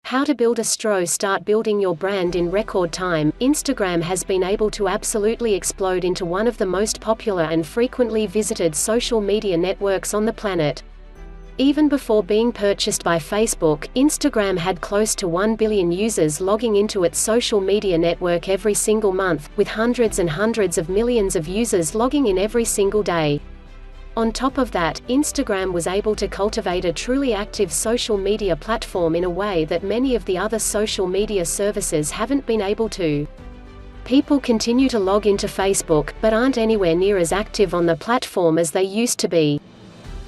How to build a start building your brand in record time. Instagram has been able to absolutely explode into one of the most popular and frequently visited social media networks on the planet. Even before being purchased by Facebook, Instagram had close to 1 billion users logging into its social media network every single month, with hundreds and hundreds of millions of users logging in every single day. On top of that, Instagram was able to cultivate a truly active social media platform in a way that many of the other social media services haven't been able to. People continue to log into Facebook, but aren't anywhere near as active on the platform as they used to be.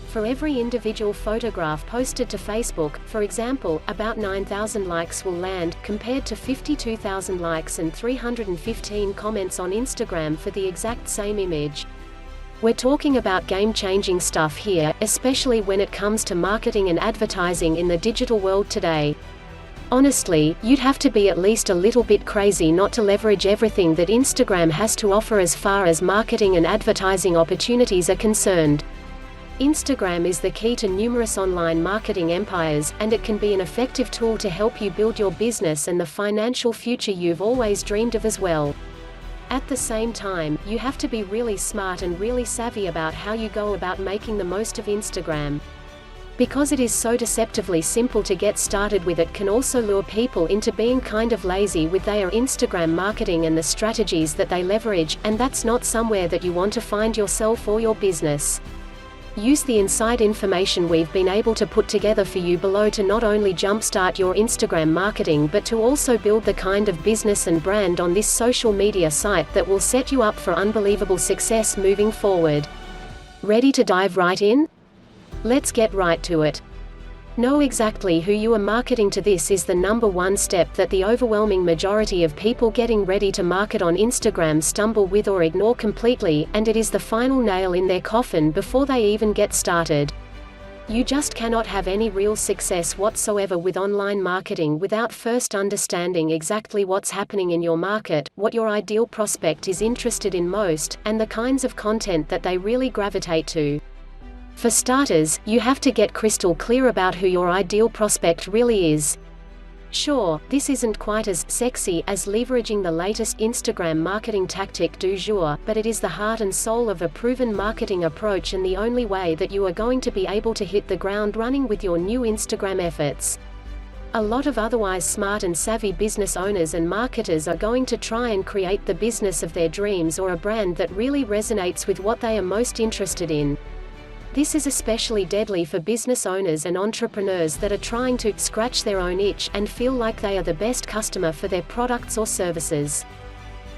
For every individual photograph posted to Facebook, for example, about 9,000 likes will land, compared to 52,000 likes and 315 comments on Instagram for the exact same image. We're talking about game-changing stuff here, especially when it comes to marketing and advertising in the digital world today. Honestly, you'd have to be at least a little bit crazy not to leverage everything that Instagram has to offer as far as marketing and advertising opportunities are concerned. Instagram is the key to numerous online marketing empires, and it can be an effective tool to help you build your business and the financial future you've always dreamed of as well. At the same time, you have to be really smart and really savvy about how you go about making the most of Instagram. Because it is so deceptively simple to get started with, it can also lure people into being kind of lazy with their Instagram marketing and the strategies that they leverage, and that's not somewhere that you want to find yourself or your business. Use the inside information we've been able to put together for you below to not only jumpstart your Instagram marketing but to also build the kind of business and brand on this social media site that will set you up for unbelievable success moving forward. Ready to dive right in? Let's get right to it. Know exactly who you are marketing to. This is the number one step that the overwhelming majority of people getting ready to market on Instagram stumble with or ignore completely, and it is the final nail in their coffin before they even get started. You just cannot have any real success whatsoever with online marketing without first understanding exactly what's happening in your market, what your ideal prospect is interested in most, and the kinds of content that they really gravitate to. For starters, you have to get crystal clear about who your ideal prospect really is. Sure, this isn't quite as sexy as leveraging the latest Instagram marketing tactic du jour, but it is the heart and soul of a proven marketing approach and the only way that you are going to be able to hit the ground running with your new Instagram efforts. A lot of otherwise smart and savvy business owners and marketers are going to try and create the business of their dreams or a brand that really resonates with what they are most interested in. This is especially deadly for business owners and entrepreneurs that are trying to scratch their own itch and feel like they are the best customer for their products or services.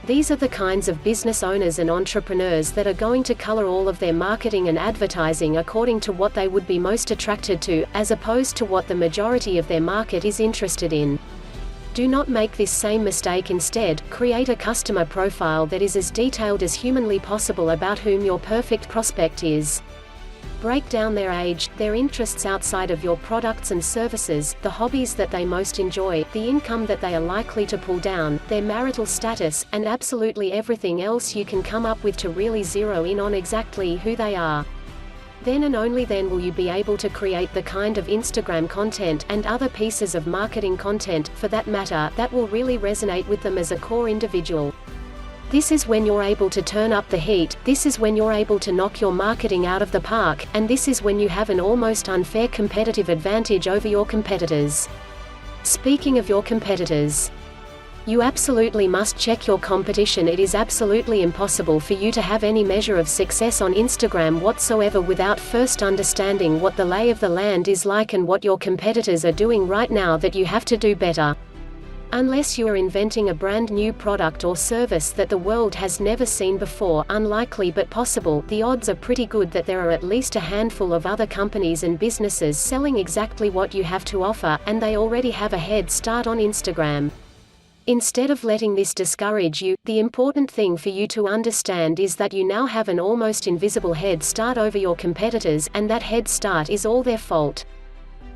These are the kinds of business owners and entrepreneurs that are going to color all of their marketing and advertising according to what they would be most attracted to, as opposed to what the majority of their market is interested in. Do not make this same mistake. Instead, create a customer profile that is as detailed as humanly possible about whom your perfect prospect is. Break down their age, their interests outside of your products and services, the hobbies that they most enjoy, the income that they are likely to pull down, their marital status, and absolutely everything else you can come up with to really zero in on exactly who they are. Then and only then will you be able to create the kind of Instagram content, and other pieces of marketing content, for that matter, that will really resonate with them as a core individual. This is when you're able to turn up the heat, this is when you're able to knock your marketing out of the park, and this is when you have an almost unfair competitive advantage over your competitors. Speaking of your competitors, you absolutely must check your competition. It is absolutely impossible for you to have any measure of success on Instagram whatsoever without first understanding what the lay of the land is like and what your competitors are doing right now that you have to do better. Unless you are inventing a brand new product or service that the world has never seen before, unlikely but possible, the odds are pretty good that there are at least a handful of other companies and businesses selling exactly what you have to offer, and they already have a head start on Instagram. Instead of letting this discourage you, the important thing for you to understand is that you now have an almost invisible head start over your competitors, and that head start is all their fault.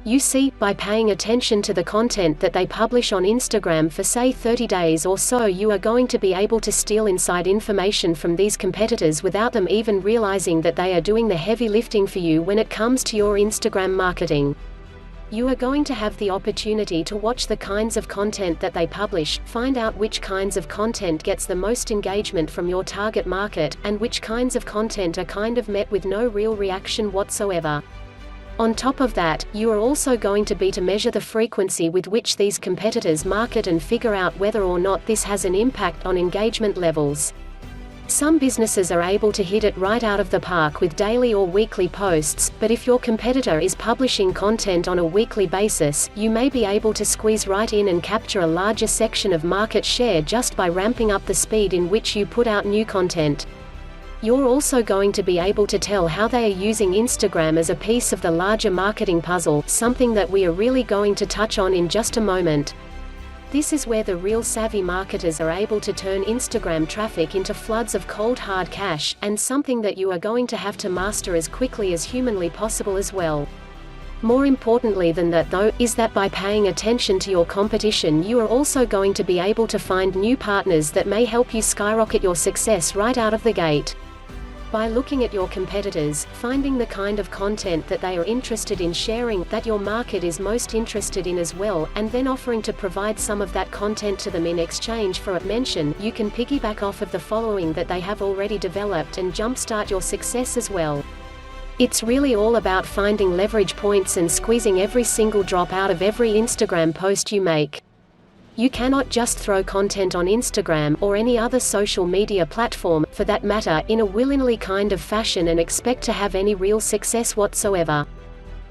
You see, by paying attention to the content that they publish on Instagram for say 30 days or so, you are going to be able to steal inside information from these competitors without them even realizing that they are doing the heavy lifting for you when it comes to your Instagram marketing. You are going to have the opportunity to watch the kinds of content that they publish, find out which kinds of content gets the most engagement from your target market, and which kinds of content are kind of met with no real reaction whatsoever. On top of that, you are also going to be to measure the frequency with which these competitors market and figure out whether or not this has an impact on engagement levels. Some businesses are able to hit it right out of the park with daily or weekly posts, but if your competitor is publishing content on a weekly basis, you may be able to squeeze right in and capture a larger section of market share just by ramping up the speed in which you put out new content. You're also going to be able to tell how they are using Instagram as a piece of the larger marketing puzzle, something that we are really going to touch on in just a moment. This is where the real savvy marketers are able to turn Instagram traffic into floods of cold hard cash, and something that you are going to have to master as quickly as humanly possible as well. More importantly than that though, is that by paying attention to your competition you are also going to be able to find new partners that may help you skyrocket your success right out of the gate. By looking at your competitors, finding the kind of content that they are interested in sharing, that your market is most interested in as well, and then offering to provide some of that content to them in exchange for a mention, you can piggyback off of the following that they have already developed and jumpstart your success as well. It's really all about finding leverage points and squeezing every single drop out of every Instagram post you make. You cannot just throw content on Instagram, or any other social media platform, for that matter, in a willy-nilly kind of fashion and expect to have any real success whatsoever.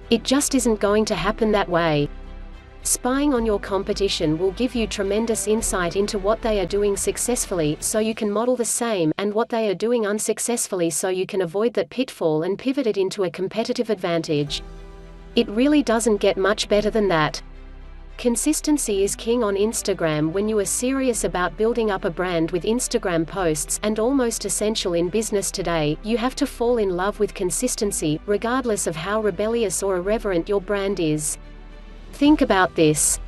It just isn't going to happen that way. Spying on your competition will give you tremendous insight into what they are doing successfully, so you can model the same, and what they are doing unsuccessfully so you can avoid that pitfall and pivot it into a competitive advantage. It really doesn't get much better than that. Consistency is king on Instagram when you are serious about building up a brand with Instagram posts, and almost essential in business today. You have to fall in love with consistency, regardless of how rebellious or irreverent your brand is. Think about this.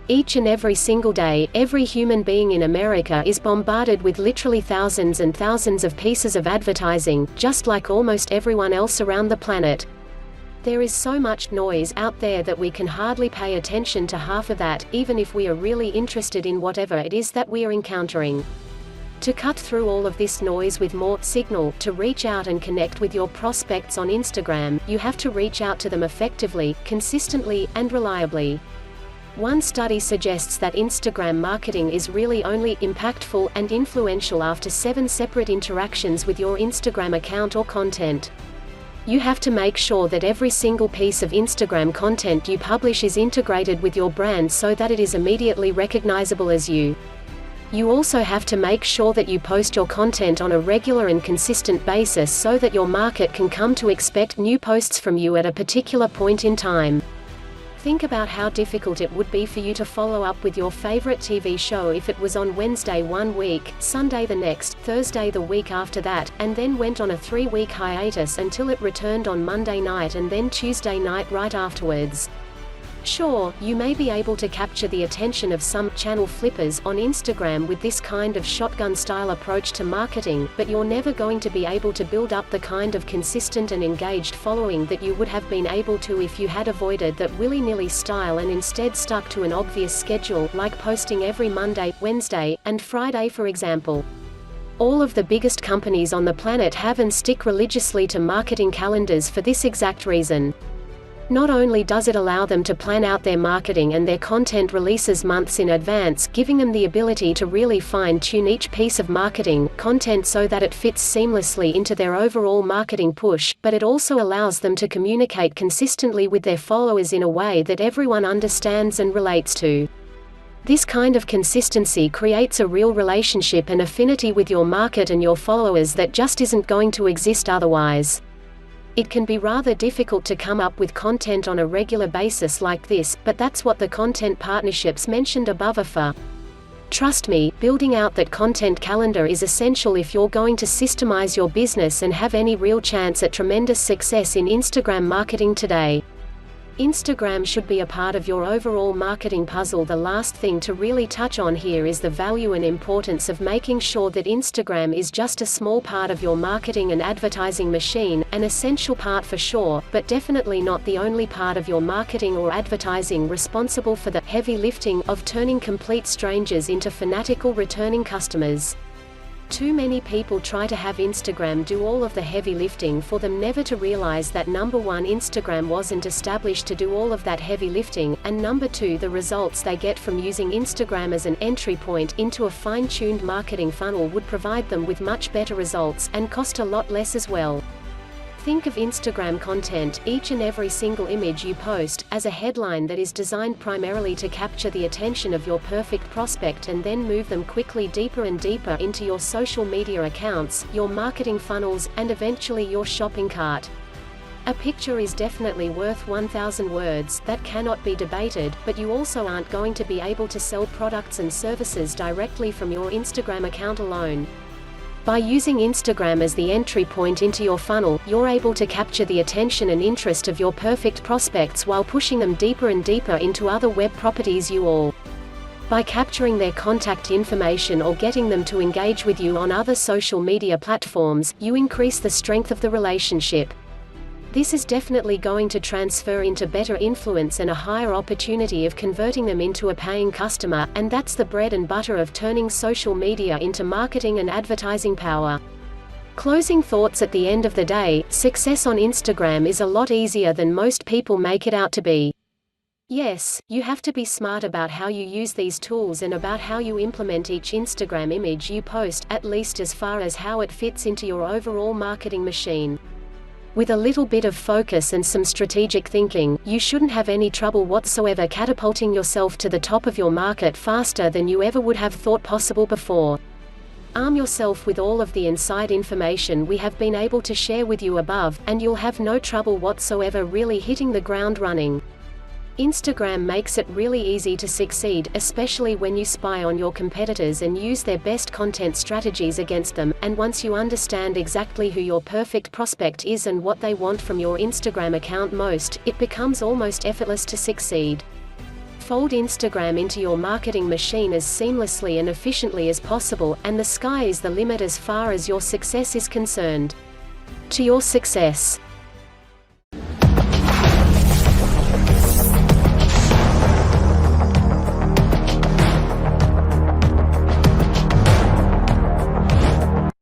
Each and every single day, every human being in America is bombarded with literally thousands and thousands of pieces of advertising, just like almost everyone else around the planet. There is so much noise out there that we can hardly pay attention to half of that, even if we are really interested in whatever it is that we are encountering. To cut through all of this noise with more signal, to reach out and connect with your prospects on Instagram, you have to reach out to them effectively, consistently, and reliably. One study suggests that Instagram marketing is really only impactful and influential after 7 separate interactions with your Instagram account or content. You have to make sure that every single piece of Instagram content you publish is integrated with your brand so that it is immediately recognizable as you. You also have to make sure that you post your content on a regular and consistent basis so that your market can come to expect new posts from you at a particular point in time. Think about how difficult it would be for you to follow up with your favorite TV show if it was on Wednesday one week, Sunday the next, Thursday the week after that, and then went on a 3-week hiatus until it returned on Monday night and then Tuesday night right afterwards. Sure, you may be able to capture the attention of some channel flippers on Instagram with this kind of shotgun-style approach to marketing, but you're never going to be able to build up the kind of consistent and engaged following that you would have been able to if you had avoided that willy-nilly style and instead stuck to an obvious schedule, like posting every Monday, Wednesday, and Friday for example. All of the biggest companies on the planet have and stick religiously to marketing calendars for this exact reason. Not only does it allow them to plan out their marketing and their content releases months in advance, giving them the ability to really fine-tune each piece of marketing content so that it fits seamlessly into their overall marketing push, but it also allows them to communicate consistently with their followers in a way that everyone understands and relates to. This kind of consistency creates a real relationship and affinity with your market and your followers that just isn't going to exist otherwise. It can be rather difficult to come up with content on a regular basis like this, but that's what the content partnerships mentioned above are for. Trust me, building out that content calendar is essential if you're going to systemize your business and have any real chance at tremendous success in Instagram marketing today. Instagram should be a part of your overall marketing puzzle. The last thing to really touch on here is the value and importance of making sure that Instagram is just a small part of your marketing and advertising machine, an essential part for sure, but definitely not the only part of your marketing or advertising responsible for the heavy lifting of turning complete strangers into fanatical returning customers. Too many people try to have Instagram do all of the heavy lifting for them, never to realize that number one, Instagram wasn't established to do all of that heavy lifting, and number two, the results they get from using Instagram as an entry point into a fine-tuned marketing funnel would provide them with much better results, and cost a lot less as well. Think of Instagram content, each and every single image you post, as a headline that is designed primarily to capture the attention of your perfect prospect and then move them quickly deeper and deeper into your social media accounts, your marketing funnels, and eventually your shopping cart. A picture is definitely worth 1,000 words, that cannot be debated, but you also aren't going to be able to sell products and services directly from your Instagram account alone. By using Instagram as the entry point into your funnel, you're able to capture the attention and interest of your perfect prospects while pushing them deeper and deeper into other web properties by capturing their contact information or getting them to engage with you on other social media platforms, you increase the strength of the relationship. This is definitely going to transfer into better influence and a higher opportunity of converting them into a paying customer, and that's the bread and butter of turning social media into marketing and advertising power. Closing thoughts: at the end of the day, success on Instagram is a lot easier than most people make it out to be. Yes, you have to be smart about how you use these tools and about how you implement each Instagram image you post, at least as far as how it fits into your overall marketing machine. With a little bit of focus and some strategic thinking, you shouldn't have any trouble whatsoever catapulting yourself to the top of your market faster than you ever would have thought possible before. Arm yourself with all of the inside information we have been able to share with you above, and you'll have no trouble whatsoever really hitting the ground running. Instagram makes it really easy to succeed, especially when you spy on your competitors and use their best content strategies against them, and once you understand exactly who your perfect prospect is and what they want from your Instagram account most, it becomes almost effortless to succeed. Fold Instagram into your marketing machine as seamlessly and efficiently as possible, and the sky is the limit as far as your success is concerned. To your success.